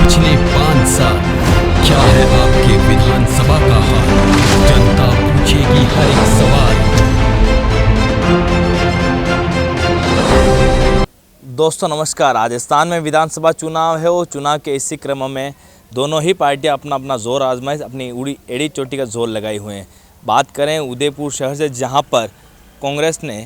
पिछले 5 साल क्या है आपके विधानसभा का हाल, जनता पूछेगी हर एक सवाल। दोस्तों नमस्कार। राजस्थान में विधानसभा चुनाव है और चुनाव के इसी क्रम में दोनों ही पार्टियां अपना अपना जोर आजमाए अपनी एड़ी चोटी का जोर लगाए हुए हैं। बात करें उदयपुर शहर से, जहां पर कांग्रेस ने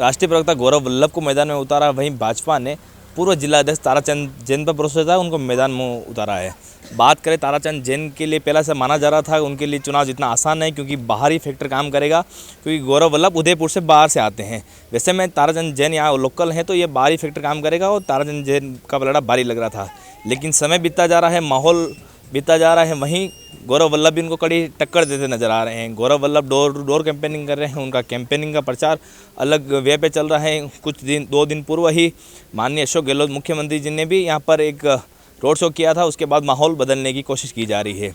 राष्ट्रीय प्रवक्ता गौरव वल्लभ को मैदान में उतारा, वहीं भाजपा ने पूर्व जिलाध्यक्ष ताराचंद जैन पर भरोसा था, उनको मैदान में उतारा है। बात करें ताराचंद जैन के लिए, पहला से माना जा रहा था उनके लिए चुनाव जितना आसान नहीं, क्योंकि बाहरी फैक्टर काम करेगा, क्योंकि गौरव वल्लभ उदयपुर से बाहर से आते हैं। वैसे में ताराचंद जैन यहाँ लोकल हैं, तो ये बाहरी फैक्टर काम करेगा और ताराचंद जैन का पलड़ा भारी लग रहा था। लेकिन समय बीतता जा रहा है, माहौल बीतता जा रहा है, वहीं गौरव वल्लभ भी उनको कड़ी टक्कर देते नजर आ रहे हैं। Gaurav Vallabh door to door campaigning कर रहे हैं, उनका कैंपेनिंग का प्रचार अलग वे पे चल रहा है। कुछ दिन 2 दिन पूर्व ही माननीय अशोक गहलोत मुख्यमंत्री जी ने भी यहाँ पर एक रोड शो किया था, उसके बाद माहौल बदलने की कोशिश की जा रही है।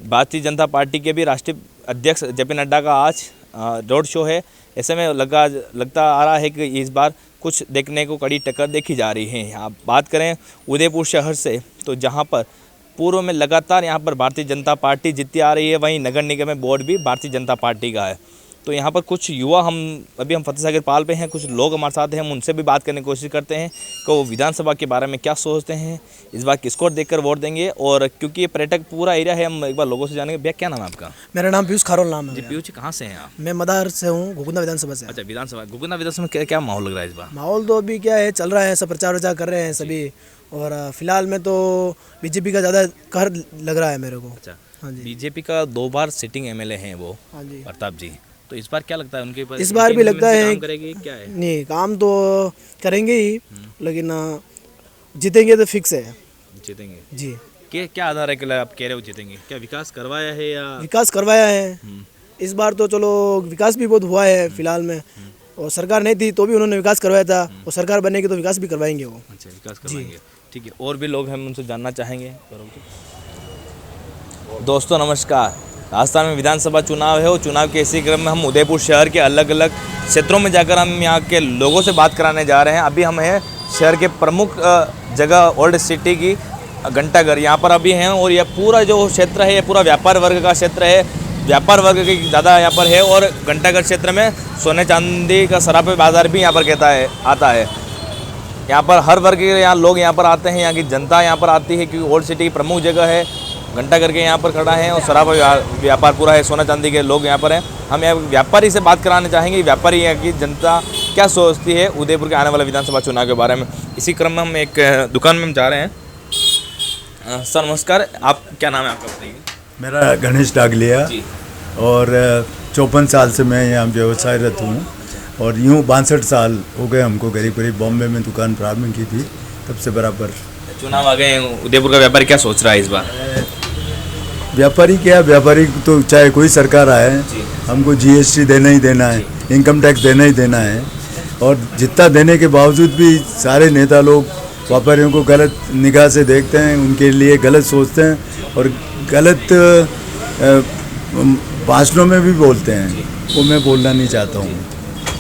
भारतीय जनता पार्टी के भी राष्ट्रीय अध्यक्ष JP नड्डा का आज रोड शो है। ऐसे में लगता आ रहा है कि इस बार कुछ देखने को कड़ी टक्कर देखी जा रही है। आप बात करें उदयपुर शहर से, तो जहाँ पर पूर्व में लगातार यहाँ पर भारतीय जनता पार्टी जीतती आ रही है, वहीं नगर निगम में बोर्ड भी भारतीय जनता पार्टी का है। तो यहाँ पर कुछ युवा हम फतेह सागर पाल पे हैं, कुछ लोग हमारे साथ हैं, हम उनसे भी बात करने की कोशिश करते हैं कि वो विधानसभा के बारे में क्या सोचते हैं, इस बार किसको देखकर वोट देंगे। और क्योंकि ये पर्यटक पूरा एरिया है, हम एक बार लोगों से जानेंगे। भैया क्या नाम है आपका? मेरा नाम पीयूष खारोल नाम है। जी पीयूष जी, कहाँ से हैं आप? मैं मदार से हूँ, घुगुंदा विधानसभा से। अच्छा, विधानसभा घुगुंदा विधानसभा में क्या माहौल लग रहा है इस बार? माहौल तो अभी क्या है, चल रहा है, सब प्रचार वचार कर रहे हैं सभी, और फिलहाल में तो बीजेपी का ज़्यादा कहर लग रहा है मेरे को। अच्छा, हाँ जी। बीजेपी का 2 बार सिटिंग MLA हैं वो, हाँ जी। प्रताप जी, तो इस बार क्या लगता है उनके ऊपर? इस बार भी लगता है करेगी क्या है? नहीं, काम तो करेंगे ही, लेकिन जीतेंगे तो फिक्स है। जीतेंगे जी। क्या आधार है कि आप कह रहे हो जीतेंगे? क्या विकास करवाया है या? विकास करवाया है इस बार, तो चलो विकास भी बहुत हुआ है फिलहाल में, और सरकार नहीं थी तो भी उन्होंने विकास करवाया था, और सरकार बनेगी तो विकास भी करवाएंगे वो। अच्छा, विकास करवाएंगे, ठीक है। और भी लोग हम उनसे जानना चाहेंगे। दोस्तों नमस्कार। राजस्थान में विधानसभा चुनाव है और चुनाव के इसी क्रम में हम उदयपुर शहर के अलग अलग क्षेत्रों में जाकर हम यहाँ के लोगों से बात कराने जा रहे हैं। अभी हम हैं शहर के प्रमुख जगह ओल्ड सिटी की घंटाघर, यहाँ पर अभी हैं, और यह पूरा जो क्षेत्र है ये पूरा व्यापार वर्ग का क्षेत्र है, व्यापार वर्ग की ज़्यादा यहाँ पर है। और घंटाघर क्षेत्र में सोने चांदी का सराफा बाजार भी यहाँ पर आता है। यहाँ पर हर वर्ग के लोग यहाँ पर आते हैं, यहाँ की जनता यहाँ पर आती है, क्योंकि ओल्ड सिटी की प्रमुख जगह है। घंटाघर के यहाँ पर खड़ा है और सराफा व्यापार पूरा है, सोना चांदी के लोग यहाँ पर हैं। हम यहाँ व्यापारी से बात कराने चाहेंगे, व्यापारी यहाँ की जनता क्या सोचती है उदयपुर के आने वाले विधानसभा चुनाव के बारे में। इसी क्रम में हम एक दुकान में जा रहे हैं। सर नमस्कार, आप क्या नाम है आपका बताइए? मेरा गणेश डागलिया, और 54 साल से मैं यहाँ व्यवसायरत हूँ, और यूँ 62 साल हो गए हमको करीब बॉम्बे में दुकान प्रारंभ की थी, तब से बराबर। चुनाव आ गए, उदयपुर का व्यापारी क्या सोच रहा है इस बार? व्यापारी तो चाहे कोई सरकार आए, हमको GST देना ही देना है, इनकम टैक्स देना ही देना है। और जितना देने के बावजूद भी सारे नेता लोग व्यापारियों को गलत निगाह से देखते हैं, उनके लिए गलत सोचते हैं, और गलत भाषणों में भी बोलते हैं, वो मैं बोलना नहीं चाहता हूँ।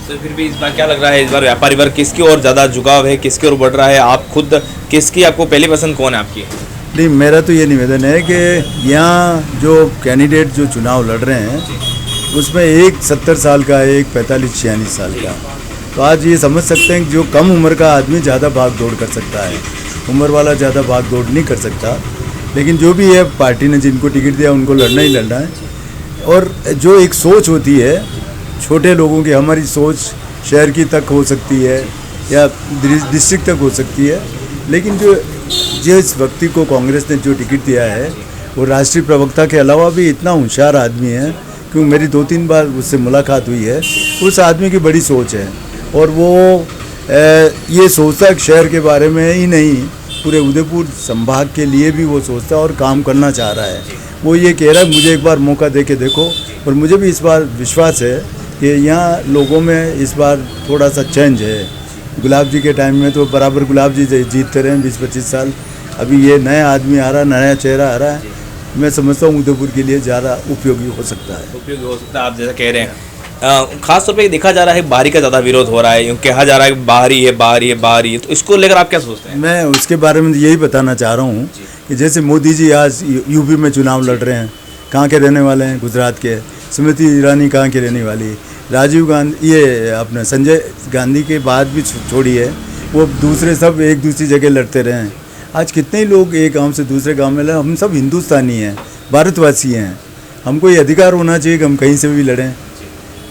तो फिर भी इस बार क्या लग रहा है, इस बार व्यापारी वर्ग किसकी ओर ज़्यादा झुकाव है, किसकी ओर बढ़ रहा है? आप खुद किसकी, आपको पहली पसंद कौन है आपकी? नहीं, मेरा तो ये निवेदन है कि यहाँ जो कैंडिडेट जो चुनाव लड़ रहे हैं, उसमें एक 70 साल का है, एक 45-46 साल का। तो आज ये समझ सकते हैं कि जो कम उम्र का आदमी ज़्यादा भाग दौड़ कर सकता है, उम्र वाला ज़्यादा भाग दौड़ नहीं कर सकता। लेकिन जो भी है, पार्टी ने जिनको टिकट दिया उनको लड़ना ही लड़ना है। और जो एक सोच होती है छोटे लोगों की, हमारी सोच शहर की तक हो सकती है या डिस्ट्रिक्ट तक हो सकती है, लेकिन जिस व्यक्ति को कांग्रेस ने जो टिकट दिया है, वो राष्ट्रीय प्रवक्ता के अलावा भी इतना होशियार आदमी है, क्योंकि मेरी 2-3 बार उससे मुलाकात हुई है। उस आदमी की बड़ी सोच है, और वो ये सोचता है शहर के बारे में ही नहीं, पूरे उदयपुर संभाग के लिए भी वो सोचता है और काम करना चाह रहा है। वो ये कह रहा है मुझे एक बार मौका दे के देखो, और मुझे भी इस बार विश्वास है कि यहाँ लोगों में इस बार थोड़ा सा चेंज है। गुलाब जी के टाइम में तो बराबर गुलाब जी जीतते रहे 20-25 साल, अभी ये नया आदमी आ रहा, नया चेहरा आ रहा है, मैं समझता हूँ उदयपुर के लिए ज़्यादा उपयोगी हो सकता है। आप जैसा कह रहे हैं, खास तौर पे देखा जा रहा है बाहरी का ज़्यादा विरोध हो रहा है, यूँ कहा जा रहा है बाहरी है, तो इसको लेकर आप क्या सोचते हैं? मैं उसके बारे में यही बताना चाह रहा हूँ कि जैसे मोदी जी आज यूपी में चुनाव लड़ रहे हैं, कहाँ के रहने वाले हैं? गुजरात के। स्मृति ईरानी कहाँ की रहने वाली? राजीव गांधी, ये अपना संजय गांधी के बाद भी छोड़ी है, वो दूसरे सब एक दूसरी जगह लड़ते रहे हैं। आज कितने ही लोग एक गांव से दूसरे गांव में लड़े। हम सब हिंदुस्तानी हैं, भारतवासी हैं, हमको ये अधिकार होना चाहिए कि हम कहीं से भी लड़ें।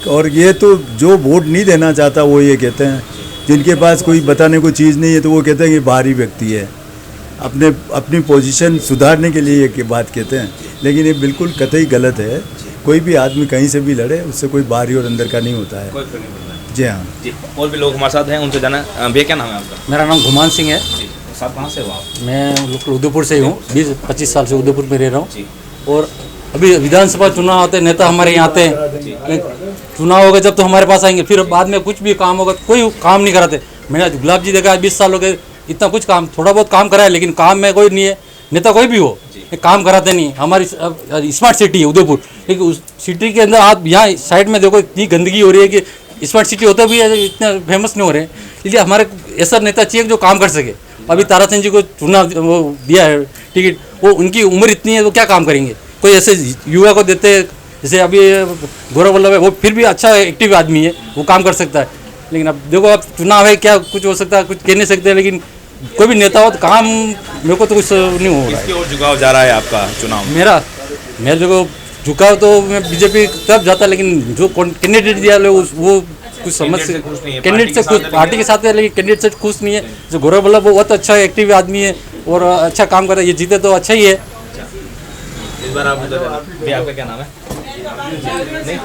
और ये तो जो वोट नहीं देना चाहता वो ये कहते हैं, जिनके पास कोई बताने को चीज़ नहीं है तो वो कहते हैं कि बाहरी व्यक्ति है, अपनी पोजीशन सुधारने के लिए ये बात कहते हैं। लेकिन ये बिल्कुल कतई गलत है। कोई भी आदमी कहीं से भी लड़े, उससे कोई बाहरी और अंदर का नहीं होता है। जी हाँ जी। और भी लोग हमारे साथ हैं, उनसे जाना। भैया क्या नाम है आपका? मेरा नाम घुमान सिंह है। जी। साहब कहाँ से हो आप? मैं उदयपुर से ही हूँ, 20-25 साल से उदयपुर में रह रहा जी। हूँ। और अभी विधानसभा चुनाव आते, नेता हमारे यहाँ आते हैं, चुनाव होगा जब तो हमारे पास आएंगे, फिर बाद में कुछ भी काम होगा कोई काम नहीं कराते। मैंने गुलाब जी देखा 20 साल हो गए, इतना कुछ काम, थोड़ा बहुत काम करा है, लेकिन काम में कोई नहीं है। नेता कोई भी हो, काम कराते नहीं। हमारी स्मार्ट सिटी है उदयपुर, लेकिन उस सिटी के अंदर आप यहाँ साइड में देखो इतनी गंदगी हो रही है कि स्मार्ट सिटी होते भी है इतना फेमस नहीं हो रहे हैं। इसलिए हमारे ऐसा नेता चाहिए जो काम कर सके। अभी ताराचंद जी को चुना वो दिया है टिकट, वो उनकी उम्र इतनी है, वो क्या काम करेंगे? कोई ऐसे युवा को देते, जैसे अभी गौरव वल्लभ है, वो फिर भी अच्छा एक्टिव आदमी है, वो काम कर सकता है। लेकिन अब देखो, अब चुनाव है, क्या कुछ हो सकता है, कुछ कह नहीं सकते। लेकिन कोई भी नेता हो तो काम, मेरे को तो कुछ नहीं हो रहा है। किसकी ओर झुकाव जा रहा है आपका चुनाव में? मेरा जो झुकाव तो मैं बीजेपी की तरफ जाता, लेकिन जो कैंडिडेट दिया वो कुछ समझ से कैंडिडेट से खुश, पार्टी के साथ है लेकिन कैंडिडेट से खुश नहीं है। जो गौरव वल्लभ वो बहुत अच्छा एक्टिव आदमी है और अच्छा काम कर रहा है। ये जीते तो अच्छा ही है। इस बार आप भैया आपका क्या नाम है? नहीं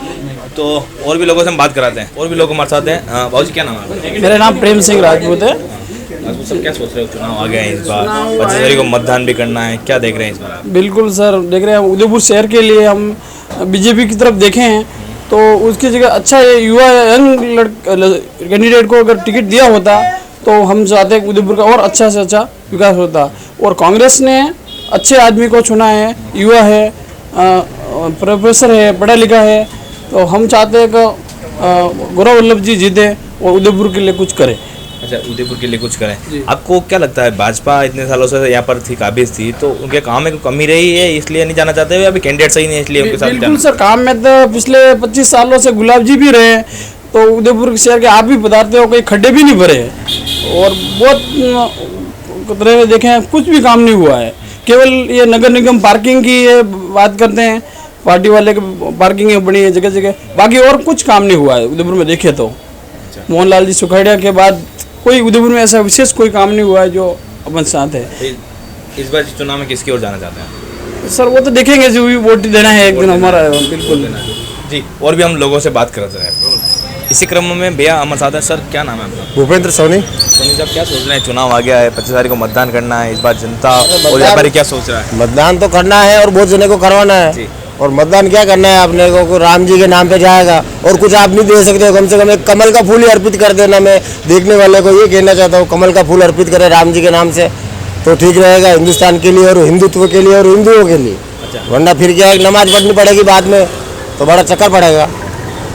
तो और भी लोगों से हम बात कराते हैं। और भी लोग हमारे साथ हैं। बाबू जी क्या नाम है आपका? मेरा नाम प्रेम सिंह राजपूत है। राजपूत सर, क्या सोच रहे हो? चुनाव आ गए हैं इस बार, 25 जनवरी को मतदान भी करना है, क्या देख रहे हैं इस बार? बिल्कुल सर, देख रहे हैं उदयपुर शहर के लिए हम बीजेपी की तरफ देखे हैं तो उसकी जगह अच्छा युवा यंग कैंडिडेट को अगर टिकट दिया होता तो हम चाहते हैं उदयपुर का और अच्छा से अच्छा विकास होता। और कांग्रेस ने अच्छे आदमी को चुना है, युवा है, प्रोफेसर है, पढ़ा लिखा है, तो हम चाहते हैं कि गौरव वल्लभ जी जीते और उदयपुर के लिए कुछ करें। अच्छा, उदयपुर के लिए कुछ करें। आपको क्या लगता है, भाजपा इतने सालों से यहाँ पर थी, काबिज थी, तो उनके काम में कोई कमी रही है इसलिए नहीं जाना चाहते हो, या अभी कैंडिडेट सही नहीं है इसलिए उनके साथ बिल्कुल सर, काम में तो पिछले 25 सालों से गुलाब जी भी रहे हैं, तो उदयपुर शहर के आप भी बताते हो, कोई खड्डे भी नहीं भरे और बहुत तरह देखे हैं, कुछ भी काम नहीं हुआ है। केवल ये नगर निगम पार्किंग की ये बात करते हैं, पार्टी वाले की पार्किंग बनी है जगह जगह, बाकी और कुछ काम नहीं हुआ है उदयपुर में देखे तो। मोहनलाल जी सुखाड़िया के बाद कोई उदयपुर में ऐसा विशेष कोई काम नहीं हुआ है जो अपन साथ है। इस बार चुनाव में किसकी ओर जाना चाहते हैं सर? वो तो देखेंगे, जो भी वोट देना है एक दिन हमारा, बिल्कुल जी। और भी हम लोगों से बात करते हैं इसी क्रम में। भैया हमारे साथ है। सर क्या नाम है आपका? भूपेंद्र सोनी। सोनी साहब, क्या सोच रहे हैं? चुनाव आ गया है, 25 तारीख को मतदान करना है, इस बार जनता और व्यापारी क्या सोच रहा है? मतदान तो करना है और वोट देने को करवाना है। और मतदान क्या करना है अपने को, राम जी के नाम पे जाएगा और कुछ आप नहीं दे सकते हो, कम से कम एक कमल का फूल ही अर्पित कर देना। मैं देखने वाले को ये कहना चाहता हूँ, कमल का फूल अर्पित करें राम जी के नाम से तो ठीक रहेगा हिंदुस्तान के लिए और हिंदुत्व के लिए और हिंदुओं के लिए। वरना फिर क्या है, नमाज पढ़नी पड़ेगी बाद में तो बड़ा चक्कर पड़ेगा।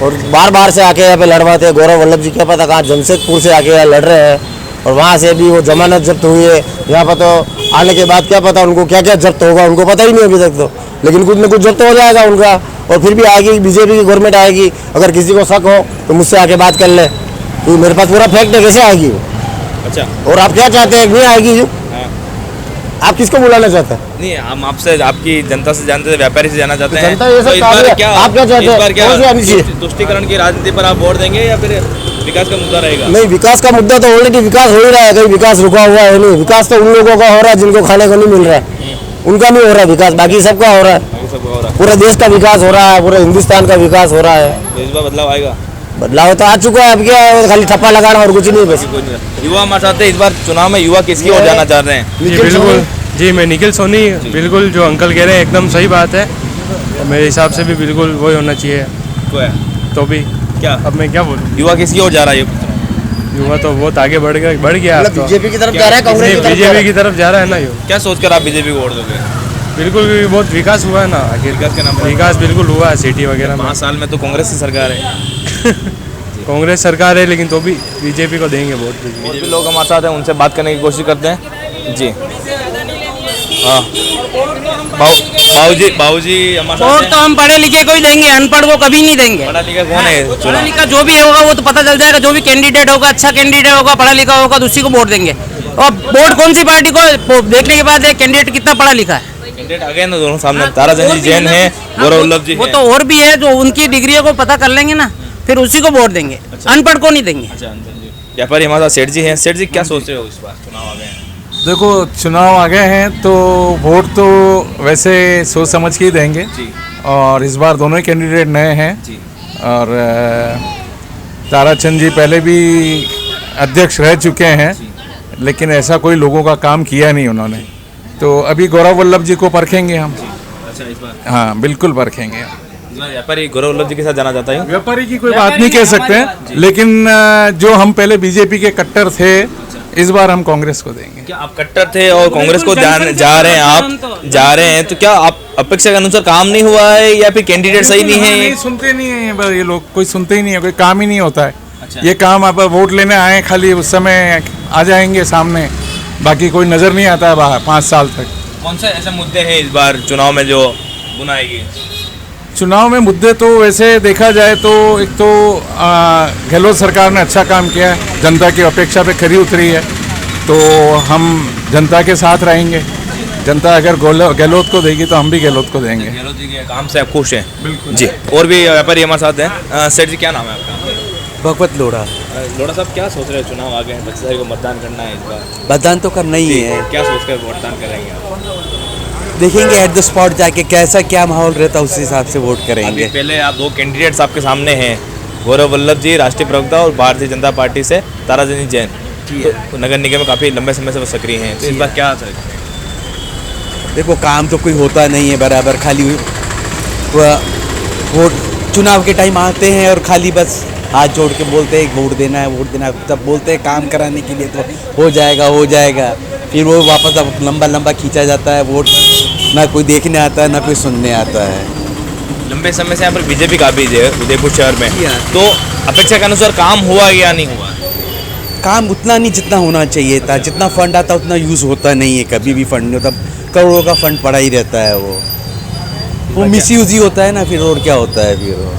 और बार बार से आके यहाँ पे लड़वाते हैं। गौरव वल्लभ जी क्या पता कहाँ जमशेदपुर से आके यहाँ लड़ रहे हैं और वहाँ से भी वो जमानत जब्त हुई है। यहाँ पर तो आने के बाद क्या पता उनको क्या क्या जब्त होगा, उनको पता ही नहीं अभी तक तो, लेकिन कुछ न कुछ जब्त हो जाएगा उनका। और फिर भी आएगी बीजेपी की गवर्नमेंट आएगी। अगर किसी को शक हो तो मुझसे आके बात कर ले, तो मेरे पास पूरा फैक्ट है कैसे आएगी वो। अच्छा, और आप क्या चाहते हैं? नहीं आएगी जो आप किसको बुलाना चाहते हैं? नहीं, हम आपसे, आपकी जनता से जानते थे, व्यापारी से जाना चाहते हैं। जनता ये सब तो इस बार आप क्या चाहते हैं? इस बार क्या कौन सी आनी चाहिए? तुष्टिकरण की राजनीति पर आप वोट देंगे या फिर विकास का मुद्दा रहेगा? नहीं, विकास का मुद्दा तो ऑलरेडी विकास हो ही रहा है, कहीं विकास रुका हुआ है नहीं। विकास तो उन लोगों का हो रहा है जिनको खाने को नहीं मिल रहा है, उनका नहीं हो रहा विकास, बाकी सबका हो रहा है। पूरे देश का विकास हो रहा है, पूरे हिंदुस्तान का विकास हो रहा है। तो इस बार बदलाव आएगा? बदलाव तो आ चुका है, अब क्या है, खाली ठप्पा लगाना और कुछ नहीं बस। युवा हमारे साथ है, इस बार चुनाव में युवा किसकी ओर जाना चाह रहे हैं? जी बिल्कुल, जी मैं निखिल सोनी। बिल्कुल जो अंकल कह रहे हैं एकदम सही बात है, मेरे हिसाब से भी बिल्कुल वही होना चाहिए। तो भी क्या, अब मैं क्या बोलूँ, युवा किसकी ओर जा रहा है? युवा तो बहुत आगे बढ़ गया। बीजेपी की तरफ जा रहा है, कांग्रेस की तरफ जा रहा बीजेपी की तरफ जा रहा है ना युवा। क्या सोचकर आप बीजेपी को वोट दोगे? बिल्कुल, बहुत विकास हुआ है ना, विकास के नाम पर विकास बिल्कुल हुआ है सिटी वगैरह में। 5 साल में तो कांग्रेस की सरकार है। कांग्रेस सरकार है लेकिन तो भी बीजेपी को देंगे वोट। और भी लोग हमारे साथ हैं, उनसे बात करने की कोशिश करते हैं। जी हाँ बाबूजी हमारे साथ वोट हैं। तो हम पढ़े लिखे को ही देंगे, अनपढ़ को कभी नहीं देंगे। पढ़ा लिखा कौन है पढ़ा चुनाव? लिखा जो भी होगा वो तो पता चल जाएगा, जो भी कैंडिडेट होगा, अच्छा कैंडिडेट होगा, पढ़ा लिखा होगा, तो उसी को वोट देंगे। और वोट कौन सी पार्टी को देखने के बाद कैंडिडेट कितना पढ़ा लिखा है। कैंडिडेट आ गए ना दोनों सामने, ताराचंद जी जैन है, गौरव वल्लभ जी वो हैं। तो और भी है, जो उनकी डिग्रियों को पता कर लेंगे ना, फिर उसी को वोट देंगे, अनपढ़ को नहीं देंगे। अच्छा व्यापारी हमारे साथ सेठ जी हैं। सेठ जी क्या सोच रहे हो, इस बार चुनाव आ गए हैं? देखो चुनाव आ गए हैं तो वोट तो वैसे सोच समझ के ही देंगे। जी और इस बार दोनों ही कैंडिडेट नए हैं। जी और ताराचंद जी पहले भी अध्यक्ष रह चुके हैं, लेकिन ऐसा कोई लोगों का काम किया नहीं उन्होंने। तो अभी गौरव वल्लभ जी को परखेंगे हम। अच्छा इस बार हाँ बिल्कुल परखेंगे। इस बार व्यापारी गौरव वल्लभ जी के साथ जाना चाहता हूँ। व्यापारी की कोई बात नहीं कह सकते हैं, लेकिन जो हम पहले बीजेपी के कट्टर थे, इस बार हम कांग्रेस को देंगे। क्या आप कट्टर थे और कांग्रेस को जा रहे हैं, आप जा रहे हैं, तो क्या आप अपेक्षा के अनुसार काम नहीं हुआ है या फिर कैंडिडेट सही नहीं है? नहीं सुनते नहीं है ये लोग, कोई सुनते ही नहीं है, कोई काम ही नहीं होता है। अच्छा। ये काम आप वोट लेने आए, खाली उस समय आ जाएंगे सामने, बाकी कोई नजर नहीं आता है बाहर 5 साल तक। कौन से ऐसे मुद्दे हैं इस बार चुनाव में जो बुनाएगी? चुनाव में मुद्दे तो वैसे देखा जाए तो एक तो गहलोत सरकार ने अच्छा काम किया है, जनता की अपेक्षा पे खरी उतरी है, तो हम जनता के साथ रहेंगे। जनता अगर गहलोत को देगी तो हम भी गहलोत को देंगे। गहलोत जी के काम से आप खुश हैं? बिल्कुल जी। और भी व्यापारी हमारे साथ हैं। सेठ जी क्या नाम है आपका? भगवत लोढ़ा। लोढ़ा साहब क्या सोच रहे हो, चुनाव आ गए हैं, 25 तारीख को मतदान करना है इस बार, मतदान तो करना ही है। क्या सोच कर मतदान करेंगे आप? देखेंगे एट द स्पॉट जाके कैसा क्या माहौल रहता है, उस हिसाब से वोट अभी करेंगे। पहले आप दो कैंडिडेट्स आपके सामने हैं, गौरव वल्लभ जी राष्ट्रीय प्रवक्ता और भारतीय जनता पार्टी से ताराचंद जैन, तो नगर निगम में काफ़ी लंबे समय से वो सक्रिय हैं, तो इस बार क्या देखो काम तो कोई होता नहीं है बराबर, खाली वोट चुनाव के टाइम आते हैं और खाली बस हाथ जोड़ के बोलते हैं वोट देना है, वोट देना है, तब बोलते हैं काम कराने के लिए तो हो जाएगा, फिर वो वापस अब लंबा खींचा जाता है वोट, ना कोई देखने आता है ना कोई सुनने आता है। लंबे समय से यहाँ पर बीजेपी काबिज है उदयपुर शहर में, तो अपेक्षा के अनुसार काम हुआ या नहीं हुआ? काम उतना नहीं जितना होना चाहिए था, जितना फंड आता उतना यूज़ होता नहीं है, कभी भी फंड नहीं होता, करोड़ों का फंड पड़ा ही रहता है, वो मिसयूज ही होता है ना फिर, और क्या होता है फिर वो।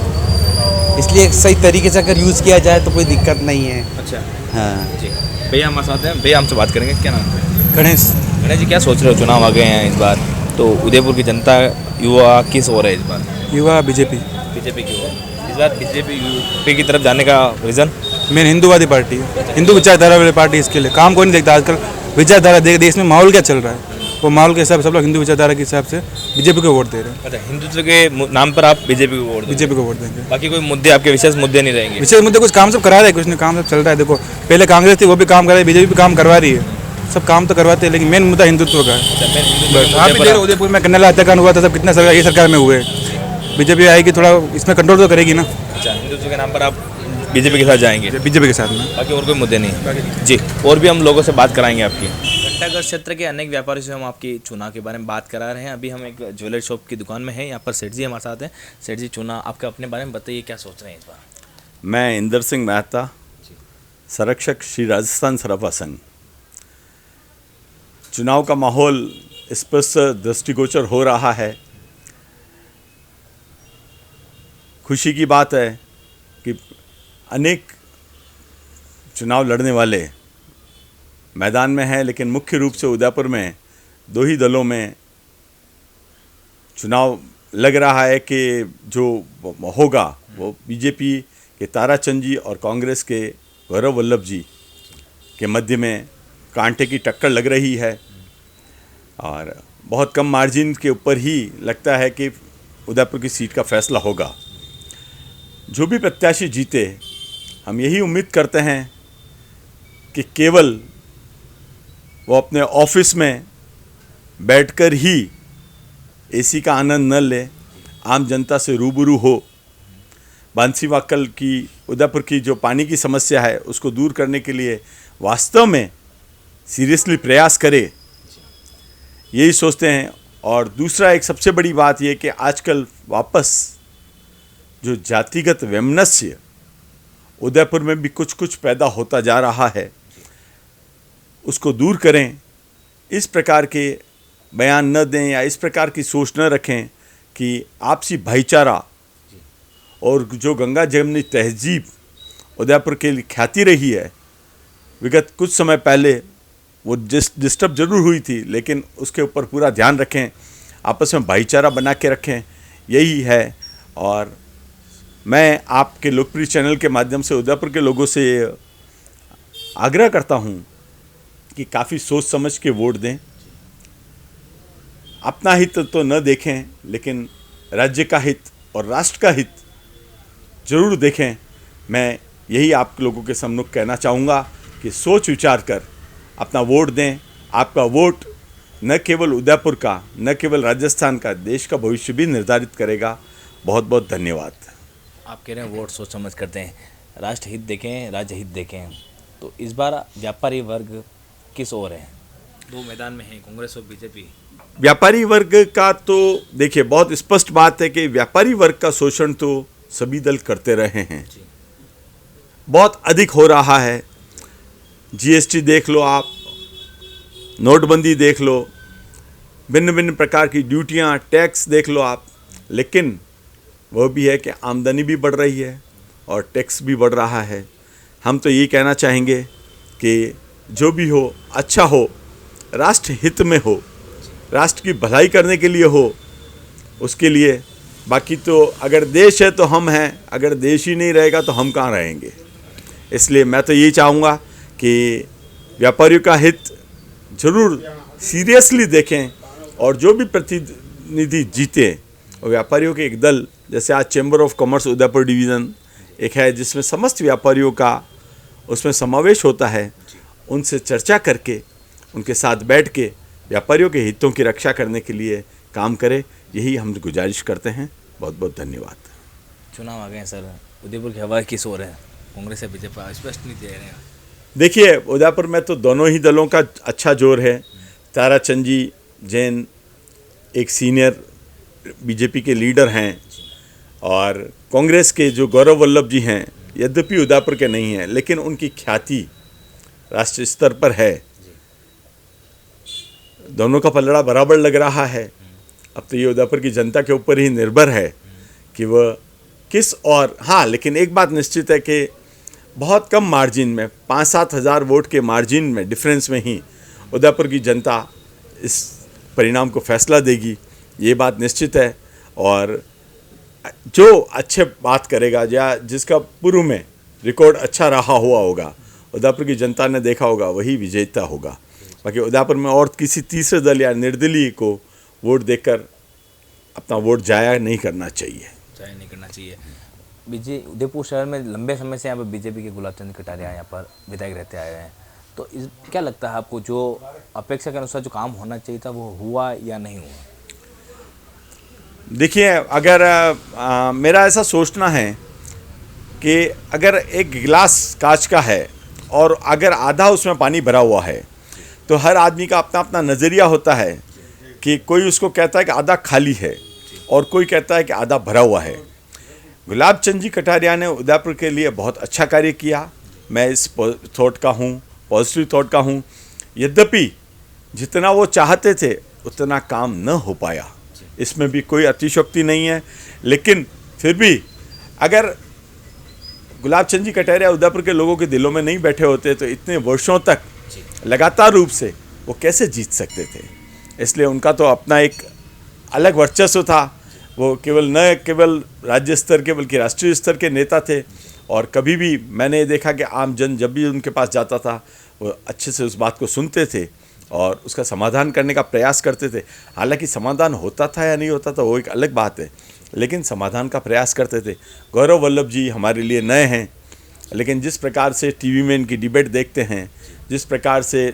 इसलिए सही तरीके से अगर यूज़ किया जाए तो कोई दिक्कत नहीं है। अच्छा हाँ जी। भैया हमारे साथ हैं, भैया हमसे बात करेंगे, क्या नाम है? गणेश। गणेश जी क्या सोच रहे हो, चुनाव आ गए हैं इस बार, तो उदयपुर की जनता युवा किस हो रहा है इस बार? युवा बीजेपी की ओर इस बार बीजेपी की तरफ जाने का रीज़न? मेन हिंदूवादी पार्टी है, हिंदू विचारधारा वाली पार्टी, इसके लिए काम कोई नहीं देखता आजकल। विचारधारा देश में माहौल क्या चल रहा है, वो माहौल के हिसाब से सब लोग हिंदू विचारधारा के हिसाब से बीजेपी को वोट दे रहे हैं। अच्छा, हिंदुत्व के नाम पर आप बीजेपी को वोट? बीजेपी को वोट देंगे। बाकी कोई मुद्दे आपके विशेष मुद्दे नहीं रहेंगे? विशेष मुद्दे कुछ काम सब करा रहे हैं, कुछ नहीं काम सब चल रहा है। देखो पहले कांग्रेस थी वो भी काम कर रही है, बीजेपी भी काम करवा रही है, सब काम तो करवाते हैं, लेकिन मेन मुद्दा हिंदुत्व का है। आप भी देखो उदयपुर में कन्नला हत्याकांड हुआ था, सब कितना सरकार ये सरकार में हुए, बीजेपी आएगी थोड़ा इसमें कंट्रोल तो करेगी ना। अच्छा, हिंदुत्व के नाम पर आप बीजेपी के साथ जाएंगे? बीजेपी के साथ में, बाकी और कोई मुद्दे नहीं जी। और भी हम लोगों से बात कराएंगे आपकी। घंटाघर क्षेत्र के अनेक व्यापारियों से हम आपकी चुनाव के बारे में बात करा रहे हैं। अभी हम एक ज्वेलरी शॉप की दुकान में हैं, यहाँ पर सेठ जी हमारे साथ हैं। सेठ जी, चुनाव आपके अपने बारे में बताइए, क्या सोच रहे हैं इस बार? मैं इंदर सिंह मेहता, संरक्षक श्री राजस्थान सराफा संघ। चुनाव का माहौल स्पष्ट दृष्टिगोचर हो रहा है। खुशी की बात है कि अनेक चुनाव लड़ने वाले मैदान में हैं, लेकिन मुख्य रूप से उदयपुर में 2 ही दलों में चुनाव लग रहा है कि जो होगा वो बीजेपी के ताराचंद जी और कांग्रेस के गौरव वल्लभ जी के मध्य में कांटे की टक्कर लग रही है, और बहुत कम मार्जिन के ऊपर ही लगता है कि उदयपुर की सीट का फैसला होगा। जो भी प्रत्याशी जीते, हम यही उम्मीद करते हैं कि केवल वो अपने ऑफिस में बैठकर ही एसी का आनंद न ले, आम जनता से रूबरू हो, बांसीवाकल की उदयपुर की जो पानी की समस्या है उसको दूर करने के लिए वास्तव में सीरियसली प्रयास करे, यही सोचते हैं। और दूसरा एक सबसे बड़ी बात ये कि आजकल वापस जो जातिगत वैमनस्य उदयपुर में भी कुछ कुछ पैदा होता जा रहा है, उसको दूर करें। इस प्रकार के बयान न दें या इस प्रकार की सोच न रखें कि आपसी भाईचारा और जो गंगा जमुनी तहजीब उदयपुर के लिए ख्याति रही है, विगत कुछ समय पहले वो डिस्टर्ब जरूर हुई थी, लेकिन उसके ऊपर पूरा ध्यान रखें, आपस में भाईचारा बना के रखें, यही है। और मैं आपके लोकप्रिय चैनल के माध्यम से उदयपुर के लोगों से आग्रह करता हूं कि काफ़ी सोच समझ के वोट दें। अपना हित तो न देखें, लेकिन राज्य का हित और राष्ट्र का हित जरूर देखें। मैं यही आप लोगों के सम्मुख कहना चाहूँगा कि सोच विचार कर अपना वोट दें। आपका वोट न केवल उदयपुर का, न केवल राजस्थान का, देश का भविष्य भी निर्धारित करेगा। बहुत बहुत धन्यवाद। आप कह रहे हैं वोट सोच समझ करते हैं, राष्ट्र हित देखें, राज्य हित देखें, तो इस बार व्यापारी वर्ग किस ओर है? दो मैदान में है, कांग्रेस और बीजेपी। व्यापारी वर्ग का तो देखिए बहुत स्पष्ट बात है कि व्यापारी वर्ग का शोषण तो सभी दल करते रहे हैं, बहुत अधिक हो रहा है। जीएसटी देख लो आप, नोटबंदी देख लो, भिन्न भिन्न प्रकार की ड्यूटियां, टैक्स देख लो आप, लेकिन वह भी है कि आमदनी भी बढ़ रही है और टैक्स भी बढ़ रहा है। हम तो ये कहना चाहेंगे कि जो भी हो अच्छा हो, राष्ट्र हित में हो, राष्ट्र की भलाई करने के लिए हो, उसके लिए। बाकी तो अगर देश है तो हम हैं, अगर देश ही नहीं रहेगा तो हम कहाँ रहेंगे। इसलिए मैं तो यही चाहूँगा कि व्यापारियों का हित जरूर सीरियसली देखें और जो भी प्रतिनिधि जीते और व्यापारियों के एक दल, जैसे आज chamber of commerce Udaipur division एक है जिसमें समस्त व्यापारियों का उसमें समावेश होता है, उनसे चर्चा करके उनके साथ बैठ के व्यापारियों के हितों की रक्षा करने के लिए काम करें, यही हम गुजारिश करते हैं। बहुत बहुत धन्यवाद। चुनाव आ गए सर, उदयपुर की हवा किस ओर है, कांग्रेस या बीजेपी? स्पष्ट नहीं दे रहे हैं। देखिए उदयपुर में तो दोनों ही दलों का अच्छा जोर है। ताराचंद जी जैन एक सीनियर बीजेपी के लीडर हैं और कांग्रेस के जो गौरव वल्लभ जी हैं, यद्यपि उदयपुर के नहीं हैं, लेकिन उनकी ख्याति राष्ट्रीय स्तर पर है। दोनों का पलड़ा बराबर लग रहा है। अब तो ये उदयपुर की जनता के ऊपर ही निर्भर है कि वह किस और। हाँ, लेकिन एक बात निश्चित है कि बहुत कम मार्जिन में, 5-7 हज़ार वोट के मार्जिन में, डिफरेंस में ही उदयपुर की जनता इस परिणाम को फैसला देगी, ये बात निश्चित है। और जो अच्छे बात करेगा या जिसका पूर्व में रिकॉर्ड अच्छा रहा हुआ होगा, उदयपुर की जनता ने देखा होगा, वही विजेता होगा। बाकी उदयपुर में और किसी तीसरे दल या निर्दलीय को वोट देकर अपना वोट जाया नहीं करना चाहिए। जाया नहीं करना चाहिए। उदयपुर शहर में लंबे समय से यहाँ पर बीजेपी के गुलाब चंद कटारिया यहाँ पर विधायक रहते आए हैं, तो क्या लगता है आपको, जो अपेक्षा के अनुसार जो काम होना चाहिए था वो हुआ या नहीं हुआ? देखिए, अगर मेरा ऐसा सोचना है कि अगर एक गिलास कांच का है और अगर आधा उसमें पानी भरा हुआ है, तो हर आदमी का अपना अपना नज़रिया होता है कि कोई उसको कहता है कि आधा खाली है और कोई कहता है कि आधा भरा हुआ है। गुलाब चंद जी कटारिया ने उदयपुर के लिए बहुत अच्छा कार्य किया, मैं इस थॉट का हूँ, पॉजिटिव थॉट का हूँ। यद्यपि जितना वो चाहते थे उतना काम न हो पाया, इसमें भी कोई अतिशयोक्ति नहीं है, लेकिन फिर भी अगर गुलाब चंद जी कटारिया उदयपुर के लोगों के दिलों में नहीं बैठे होते तो इतने वर्षों तक लगातार रूप से वो कैसे जीत सकते थे। इसलिए उनका तो अपना एक अलग वर्चस्व था। वो न केवल राज्य स्तर के बल्कि राष्ट्रीय स्तर के नेता थे और कभी भी मैंने देखा कि आम जन जब भी उनके पास जाता था वो अच्छे से उस बात को सुनते थे और उसका समाधान करने का प्रयास करते थे। हालांकि समाधान होता था या नहीं होता था वो एक अलग बात है, लेकिन समाधान का प्रयास करते थे। गौरव वल्लभ जी हमारे लिए नए हैं, लेकिन जिस प्रकार से टीवी में इनकी डिबेट देखते हैं, जिस प्रकार से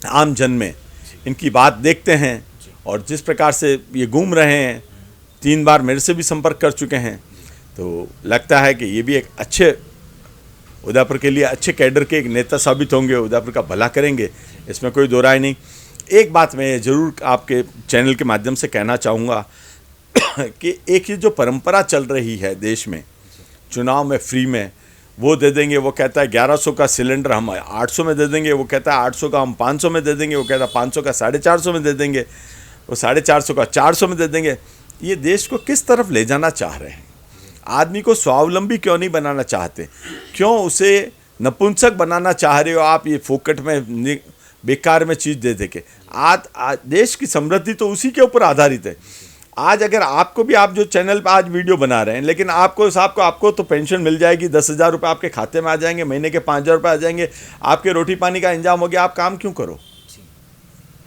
आम जन में इनकी बात देखते हैं और जिस प्रकार से ये घूम रहे हैं, 3 बार मेरे से भी संपर्क कर चुके हैं, तो लगता है कि ये भी एक अच्छे उदयपुर के लिए अच्छे कैडर के एक नेता साबित होंगे, उदयपुर का भला करेंगे, इसमें कोई दो राय नहीं। एक बात मैं ज़रूर आपके चैनल के माध्यम से कहना चाहूँगा कि एक ये जो परंपरा चल रही है देश में चुनाव में फ्री में वो दे देंगे, वो कहता है 1100 का सिलेंडर हम 800 में दे देंगे, वो कहता है 800 का हम 500 में दे देंगे, वो कहता है 500 का 450 में दे देंगे, वो 450 का 400 में दे देंगे। ये देश को किस तरफ ले जाना चाह रहे हैं? आदमी को स्वावलंबी क्यों नहीं बनाना चाहते? क्यों उसे नपुंसक बनाना चाह रहे हो आप? ये फोकट में बेकार में चीज़ दे के आज देश की समृद्धि तो उसी के ऊपर आधारित है। आज अगर आपको भी, आप जो चैनल पे आज वीडियो बना रहे हैं, लेकिन आपको तो पेंशन मिल जाएगी, 10,000 रुपये आपके खाते में आ जाएंगे, महीने के 5,000 रुपये आ जाएंगे, आपके रोटी पानी का इंतजाम हो गया। आप काम क्यों करो?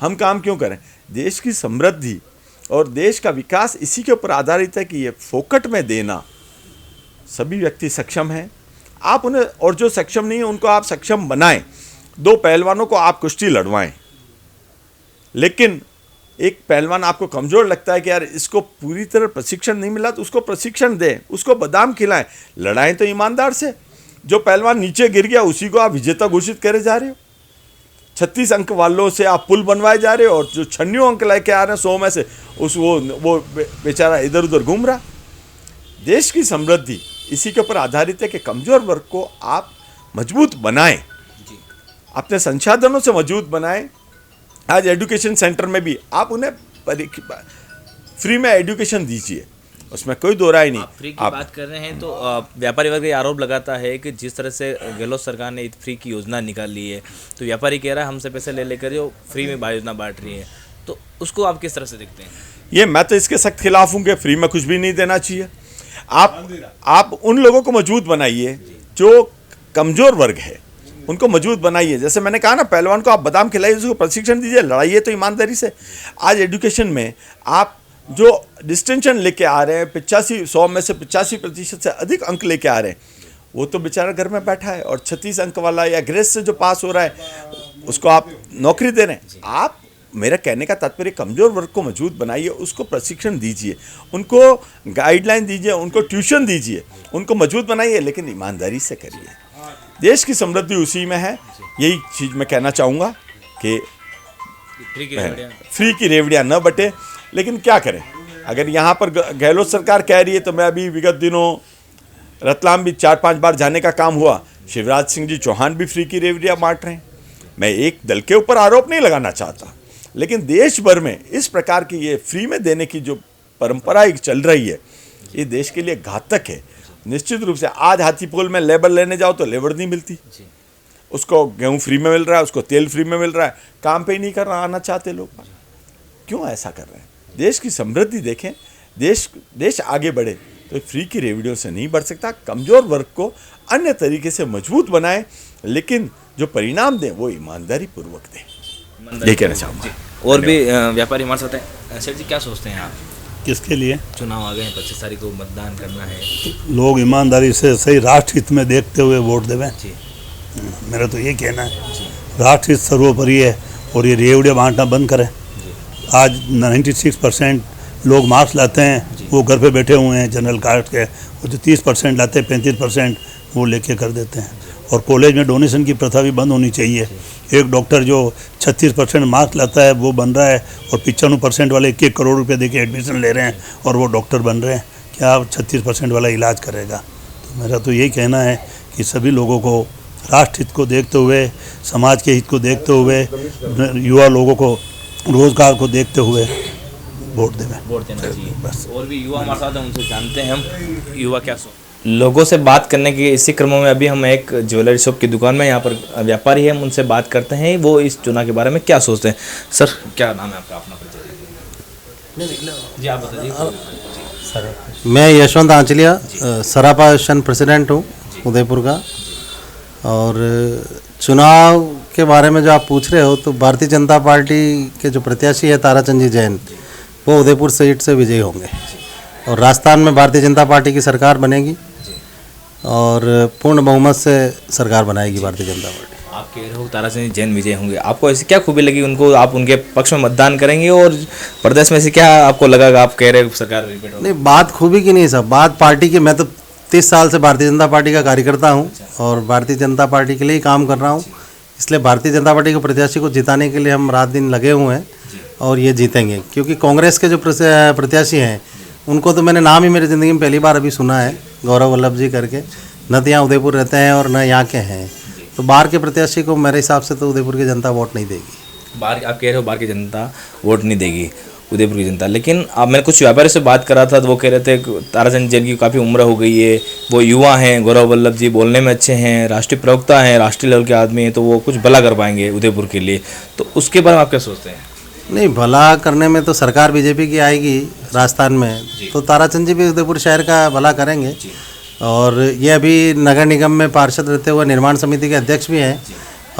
हम काम क्यों करें? देश की समृद्धि और देश का विकास इसी के ऊपर आधारित है कि ये फोकट में देना। सभी व्यक्ति सक्षम हैं, आप उन्हें, और जो सक्षम नहीं है उनको आप सक्षम बनाएं। 2 पहलवानों को आप कुश्ती लड़वाएं, लेकिन एक पहलवान आपको कमज़ोर लगता है कि यार इसको पूरी तरह प्रशिक्षण नहीं मिला, तो उसको प्रशिक्षण दें, उसको बादाम खिलाएं, लड़ाएं तो ईमानदार से। जो पहलवान नीचे गिर गया उसी को आप विजेता घोषित करे जा रहे हो। 36 अंक वालों से आप पुल बनवाए जा रहे हो, और जो 96 अंक लेके आ रहे हैं 100 में से वो बेचारा इधर उधर घूम रहा। देश की समृद्धि इसी के ऊपर आधारित है कि कमज़ोर वर्ग को आप मजबूत बनाएं, अपने संसाधनों से मजबूत बनाएं। आज एजुकेशन सेंटर में भी आप उन्हें फ्री में एजुकेशन दीजिए, उसमें कोई दो राय नहीं। फ्री की बात कर रहे हैं तो व्यापारी वर्ग ये आरोप लगाता है कि जिस तरह से गहलोत सरकार ने फ्री की योजना निकाली है, तो व्यापारी कह रहा है हमसे पैसे ले लेकर जो फ्री में योजना बांट रही है, तो उसको आप किस तरह से देखते हैं? ये मैं तो इसके सख्त खिलाफ हूँ कि फ्री में कुछ भी नहीं देना चाहिए। आप उन लोगों को मजबूत बनाइए जो कमज़ोर वर्ग है, उनको मजबूत बनाइए। जैसे मैंने कहा ना, पहलवान को आप बादाम खिलाइए, उसको प्रशिक्षण दीजिए, लड़ाइए तो ईमानदारी से। आज एजुकेशन में आप जो डिस्टिंक्शन लेके आ रहे हैं, 100 में से 85% से अधिक अंक लेके आ रहे हैं, वो तो बेचारा घर में बैठा है, और 36 अंक वाला या ग्रेस से जो पास हो रहा है उसको आप नौकरी दे रहे हैं। आप, मेरा कहने का तात्पर्य, कमज़ोर वर्ग को मजबूत बनाइए, उसको प्रशिक्षण दीजिए, उनको गाइडलाइन दीजिए, उनको ट्यूशन दीजिए, उनको मजबूत बनाइए, लेकिन ईमानदारी से करिए। देश की समृद्धि उसी में है। यही चीज़ मैं कहना चाहूँगा कि फ्री की रेवड़ियाँ न बटे। लेकिन क्या करें, अगर यहाँ पर गहलोत सरकार कह रही है, तो मैं अभी विगत दिनों रतलाम भी 4-5 बार जाने का काम हुआ, शिवराज सिंह जी चौहान भी फ्री की रेवड़ियाँ बांट रहे हैं। मैं एक दल के ऊपर आरोप नहीं लगाना चाहता, लेकिन देश भर में इस प्रकार की ये फ्री में देने की जो परंपरा एक चल रही है, ये देश के लिए घातक है। निश्चित रूप से आज हाथीपोल में लेबर लेने जाओ तो लेबर नहीं मिलती, उसको गेहूं फ्री में मिल रहा है, उसको तेल फ्री में मिल रहा है, काम पे ही नहीं करना आना चाहते लोग। क्यों ऐसा कर रहे हैं? देश की समृद्धि देखें, देश आगे बढ़े तो फ्री की रेवड़ियों से नहीं बढ़ सकता। कमज़ोर वर्ग को अन्य तरीके से मजबूत बनाएं, लेकिन जो परिणाम दें वो ईमानदारी पूर्वक दें, ये कहना चाहूँगा। और भी व्यापारी हमारे साथ हैं। सर जी, क्या सोचते हैं आप? किसके लिए चुनाव आ गए हैं, 25 तारीख को मतदान करना है, लोग ईमानदारी से सही राष्ट्र हित में देखते हुए वोट देवें। मेरा तो ये कहना है, राष्ट्र हित सर्वोपरि है, और ये रेवड़ियाँ बांटना बंद करें। आज 96% लोग मास्क लाते हैं, वो घर पे बैठे हुए हैं जनरल कार्ड के, और जो 30% लाते हैं, 35% वो लेके कर देते हैं। और कॉलेज में डोनेशन की प्रथा भी बंद होनी चाहिए। एक डॉक्टर जो 36% मार्क्स लाता है वो बन रहा है, और 95% वाले 1-1 करोड़ रुपए देके एडमिशन ले रहे हैं और वो डॉक्टर बन रहे हैं। क्या 36% वाला इलाज करेगा? तो मेरा तो यही कहना है कि सभी लोगों को राष्ट्र हित को देखते हुए, समाज के हित को देखते हुए, युवा लोगों को रोजगार को देखते हुए वोट देना चाहिए। बस। और भी युवा हमारे साथ हैं, उनसे जानते हैं हम युवा क्या लोगों से बात करने के इसी क्रमों में अभी हम एक ज्वेलरी शॉप की दुकान में, यहाँ पर व्यापारी है, हम उनसे बात करते हैं वो इस चुनाव के बारे में क्या सोचते हैं। सर, क्या नाम है आपका? अपना परिचय जी आप बताइए। सर, मैं यशवंत आंचलिया, सरापा शन प्रेसिडेंट हूँ उदयपुर का। और चुनाव के बारे में जो आप पूछ रहे हो, तो भारतीय जनता पार्टी के जो प्रत्याशी है ताराचंद जी जैन, वो उदयपुर सीट से विजयी होंगे, और राजस्थान में भारतीय जनता पार्टी की सरकार बनेगी, और पूर्ण बहुमत से सरकार बनाएगी भारतीय जनता पार्टी। आप कह रहे हो ताराचंद जैन विजय होंगे, आपको ऐसी क्या खूबी लगी उनको, आप उनके पक्ष में मतदान करेंगे? और प्रदेश में से क्या आपको लगा, आप कह रहे हो सरकार रिपीट होगी? नहीं, बात खूबी की नहीं सब, बात पार्टी की। मैं तो 30 साल से भारतीय जनता पार्टी का कार्यकर्ता हूँ, और भारतीय जनता पार्टी के लिए ही काम कर रहा हूँ। इसलिए भारतीय जनता पार्टी के प्रत्याशी को जिताने के लिए हम रात दिन लगे हुए हैं, और ये जीतेंगे। क्योंकि कांग्रेस के जो प्रत्याशी हैं, उनको तो मैंने नाम ही मेरी ज़िंदगी में पहली बार अभी सुना है, गौरव वल्लभ जी करके। न तो यहाँ उदयपुर रहते हैं और न यहाँ के हैं, तो बाहर के प्रत्याशी को मेरे हिसाब से तो उदयपुर की जनता वोट नहीं देगी। बाहर आप कह रहे हो बाहर की जनता वोट नहीं देगी उदयपुर की जनता, लेकिन अब मैंने कुछ व्यापारी से बात करा था तो वो कह रहे थे ताराचंद जैन की काफ़ी उम्र हो गई है, वो युवा हैं, गौरव वल्लभ जी बोलने में अच्छे हैं, राष्ट्रीय प्रवक्ता हैं, राष्ट्रीय लेवल के आदमी हैं, तो वो कुछ भला कर पाएंगे उदयपुर के लिए, तो उसके बारे में आप क्या सोचते हैं? नहीं, भला करने में तो सरकार बीजेपी की आएगी राजस्थान में, तो ताराचंद जी भी उदयपुर शहर का भला करेंगे। और ये अभी नगर निगम में पार्षद रहते हुए निर्माण समिति के अध्यक्ष भी हैं,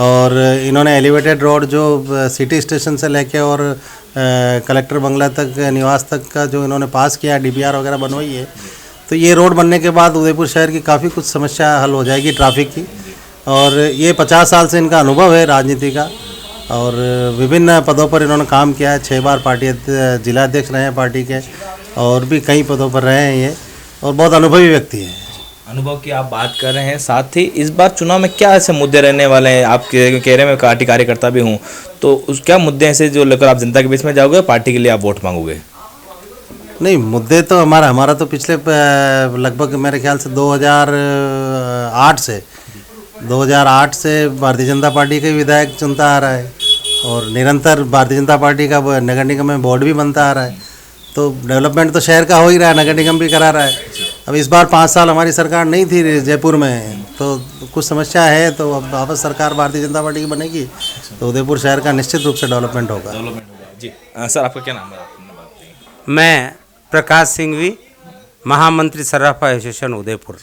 और इन्होंने एलिवेटेड रोड जो सिटी स्टेशन से लेके और कलेक्टर बंगला तक, निवास तक का जो इन्होंने पास किया, डीपीआर वगैरह बनवाई है, तो ये रोड बनने के बाद उदयपुर शहर की काफ़ी कुछ समस्या हल हो जाएगी ट्रैफिक की। और ये 50 साल से इनका अनुभव है राजनीति का, और विभिन्न पदों पर इन्होंने काम किया है। 6 बार पार्टी जिला अध्यक्ष रहे हैं पार्टी के, और भी कई पदों पर रहे हैं ये, और बहुत अनुभवी व्यक्ति हैं। अनुभव की आप बात कर रहे हैं, साथ ही इस बार चुनाव में क्या ऐसे मुद्दे रहने वाले हैं? आप कह रहे हैं मैं पार्टी कार्यकर्ता भी हूं, तो उस क्या मुद्दे ऐसे जो लेकर आप जनता के बीच में जाओगे, पार्टी के लिए आप वोट मांगोगे? नहीं, मुद्दे तो हमारा तो पिछले लगभग मेरे ख्याल से 2008 से भारतीय जनता पार्टी का विधायक चुनता आ रहा है, और निरंतर भारतीय जनता पार्टी का नगर निगम में बोर्ड भी बनता आ रहा है, तो डेवलपमेंट तो शहर का हो ही रहा है, नगर निगम भी करा रहा है। अब इस बार 5 साल हमारी सरकार नहीं थी जयपुर में, तो कुछ समस्या है, तो अब वापस सरकार भारतीय जनता पार्टी की बनेगी तो उदयपुर शहर का निश्चित रूप से डेवलपमेंट होगा। जी सर, आपका क्या नाम है? मैं प्रकाश सिंघवी, महामंत्री सर्राफा एसोसिएशन उदयपुर।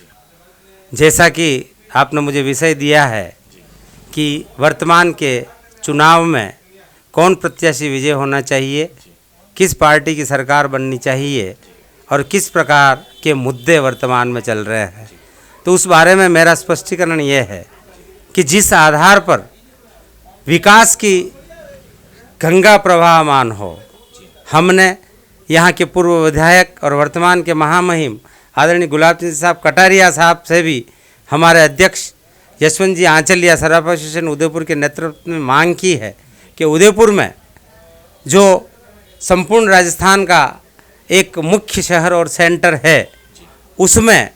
जैसा कि आपने मुझे विषय दिया है कि वर्तमान के चुनाव में कौन प्रत्याशी विजय होना चाहिए, किस पार्टी की सरकार बननी चाहिए, और किस प्रकार के मुद्दे वर्तमान में चल रहे हैं, तो उस बारे में मेरा स्पष्टीकरण ये है कि जिस आधार पर विकास की गंगा प्रवाहमान हो, हमने यहाँ के पूर्व विधायक और वर्तमान के महामहिम आदरणीय गुलाब चंद साहब कटारिया साहब से भी हमारे अध्यक्ष यशवंत जी आंचलिया सराफा एसोसिएशन उदयपुर के नेतृत्व में मांग की है कि उदयपुर में जो संपूर्ण राजस्थान का एक मुख्य शहर और सेंटर है, उसमें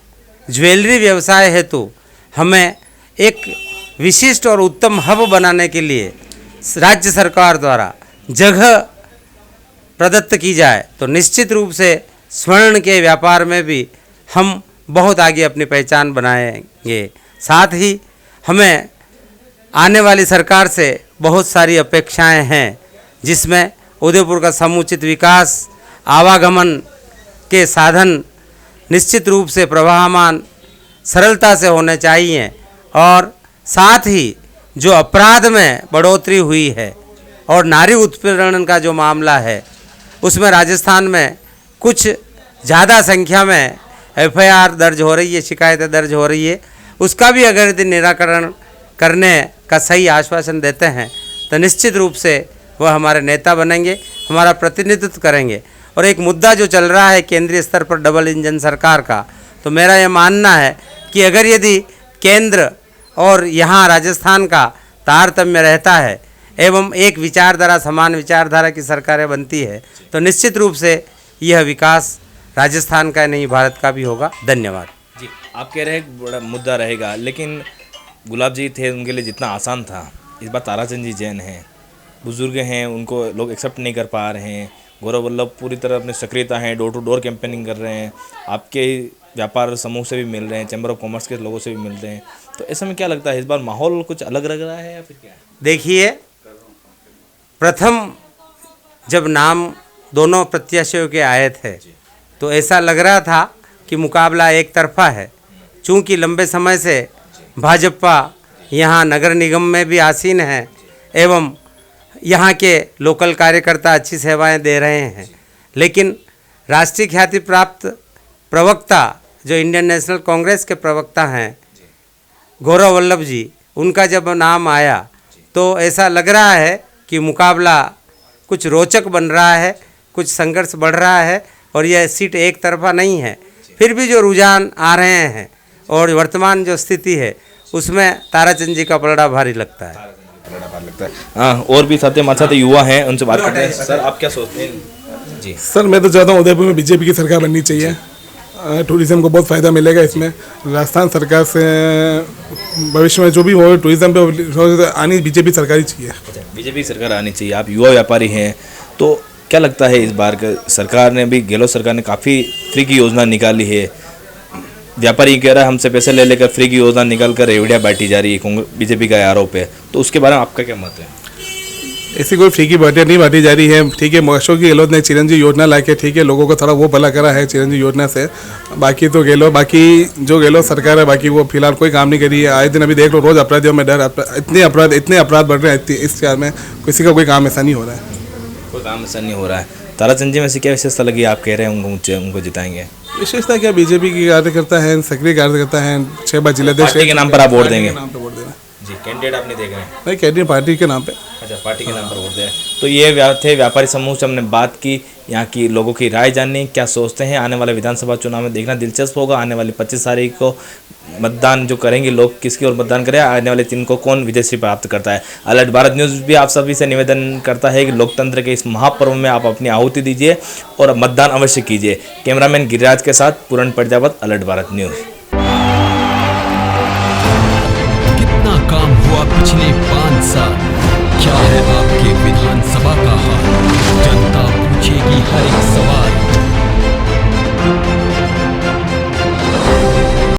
ज्वेलरी व्यवसाय हेतु हमें एक विशिष्ट और उत्तम हब बनाने के लिए राज्य सरकार द्वारा जगह प्रदत्त की जाए, तो निश्चित रूप से स्वर्ण के व्यापार में भी हम बहुत आगे अपनी पहचान बनाएंगे। साथ ही हमें आने वाली सरकार से बहुत सारी अपेक्षाएं हैं, जिसमें उदयपुर का समुचित विकास, आवागमन के साधन निश्चित रूप से प्रवाहमान सरलता से होने चाहिए, और साथ ही जो अपराध में बढ़ोतरी हुई है और नारी उत्पीड़न का जो मामला है, उसमें राजस्थान में कुछ ज़्यादा संख्या में एफआईआर दर्ज हो रही है, शिकायतें दर्ज हो रही है, उसका भी अगर यदि निराकरण करने का सही आश्वासन देते हैं तो निश्चित रूप से वह हमारे नेता बनेंगे, हमारा प्रतिनिधित्व करेंगे। और एक मुद्दा जो चल रहा है केंद्रीय स्तर पर डबल इंजन सरकार का, तो मेरा ये मानना है कि अगर यदि केंद्र और यहाँ राजस्थान का तारतम्य रहता है एवं एक विचारधारा, समान विचारधारा की सरकारें बनती है, तो निश्चित रूप से यह विकास राजस्थान का नहीं भारत का भी होगा। धन्यवाद जी। आप कह रहे हैं बड़ा मुद्दा रहेगा, लेकिन गुलाब जी थे उनके लिए जितना आसान था, इस बार ताराचंद जी जैन हैं, बुजुर्ग हैं, उनको लोग एक्सेप्ट नहीं कर पा रहे हैं। गौरव वल्लभ पूरी तरह अपनी सक्रियता है, डोर टू डोर कैंपेनिंग कर रहे हैं, आपके व्यापार समूह से भी मिल रहे हैं, चैम्बर ऑफ कॉमर्स के लोगों से भी मिल रहे हैं, तो ऐसे में क्या लगता है इस बार माहौल कुछ अलग लग रहा है या फिर क्या? देखिए, प्रथम जब नाम दोनों प्रत्याशियों के आए थे तो ऐसा लग रहा था कि मुकाबला एक तरफा है, चूँकि लंबे समय से भाजपा यहाँ नगर निगम में भी आसीन है एवं यहाँ के लोकल कार्यकर्ता अच्छी सेवाएं दे रहे हैं, लेकिन राष्ट्रीय ख्याति प्राप्त प्रवक्ता जो इंडियन नेशनल कांग्रेस के प्रवक्ता हैं गौरव वल्लभ जी, उनका जब नाम आया तो ऐसा लग रहा है कि मुकाबला कुछ रोचक बन रहा है, कुछ संघर्ष बढ़ रहा है, और यह सीट एक तरफा नहीं है। फिर भी जो रुझान आ रहे हैं और वर्तमान जो स्थिति है उसमें ताराचंद जी का पलड़ा भारी लगता है। हाँ, और भी साथ हमारे साथ युवा हैं, उनसे बात करते हैं। सर, आप क्या सोचते हैं? जी सर, मैं तो चाहता हूँ उदयपुर में बीजेपी की सरकार बननी चाहिए। टूरिज़्म को बहुत फ़ायदा मिलेगा इसमें। राजस्थान सरकार से भविष्य में जो भी हो टूरिज़्म पे आनी बीजेपी सरकार ही चाहिए। बीजेपी सरकार आनी चाहिए। आप युवा व्यापारी हैं तो क्या लगता है इस बार का सरकार ने भी गहलोत सरकार ने काफ़ी फ्री की योजना निकाली है। व्यापारी कह रहा है हमसे पैसे ले लेकर फ्री की योजना निकाल कर रेवड़ियाँ बांटी जा रही है, बीजेपी का आरोप है, तो उसके बारे में आपका क्या मत है? ऐसी कोई फ्री की बाटियाँ नहीं बांटी जा रही है। ठीक है, अशोक गहलोत ने चिरंजीवी योजना ला के ठीक है लोगों को थोड़ा वो भला करा है चिरंजीवी योजना से। बाकी तो बाकी जो गहलोत सरकार है बाकी वो फिलहाल कोई काम नहीं करी है। आए दिन अभी देख लो रोज़ अपराधियों में डर, इतने अपराध बढ़ रहे हैं इस शहर में, किसी का कोई काम ऐसा नहीं हो रहा है। कोई काम ऐसा नहीं हो रहा है। ताराचंद जी में से क्या विशेषता लगी आप कह रहे हैं उनको जिताएंगे? विशेषता क्या, बीजेपी की कार्यकर्ता है, सक्रिय कार्यकर्ता है, 6 बार जिलाध्यक्ष के नाम पर आप वोट देंगे? जी, कैंडिडेट आप नहीं देख रहे हैं? नहीं, कैंडिडेट पार्टी के नाम पे। अच्छा, पार्टी के नाम पर वोट दें। तो ये थे व्यापारी समूह से हमने बात की, यहाँ की लोगों की राय जाननी, क्या सोचते हैं। आने वाले विधानसभा चुनाव में देखना दिलचस्प होगा। आने वाली 25 तारीख को मतदान जो करेंगे लोग, किसकी ओर मतदान करें, आने वाले 3 को कौन विजयश्री प्राप्त करता है। अलर्ट भारत न्यूज़ भी आप सभी से निवेदन करता है कि लोकतंत्र के इस महापर्व में आप अपनी आहुति दीजिए और मतदान अवश्य कीजिए। कैमरामैन गिरिराज के साथ पूरण प्रजापत, अलर्ट भारत न्यूज़।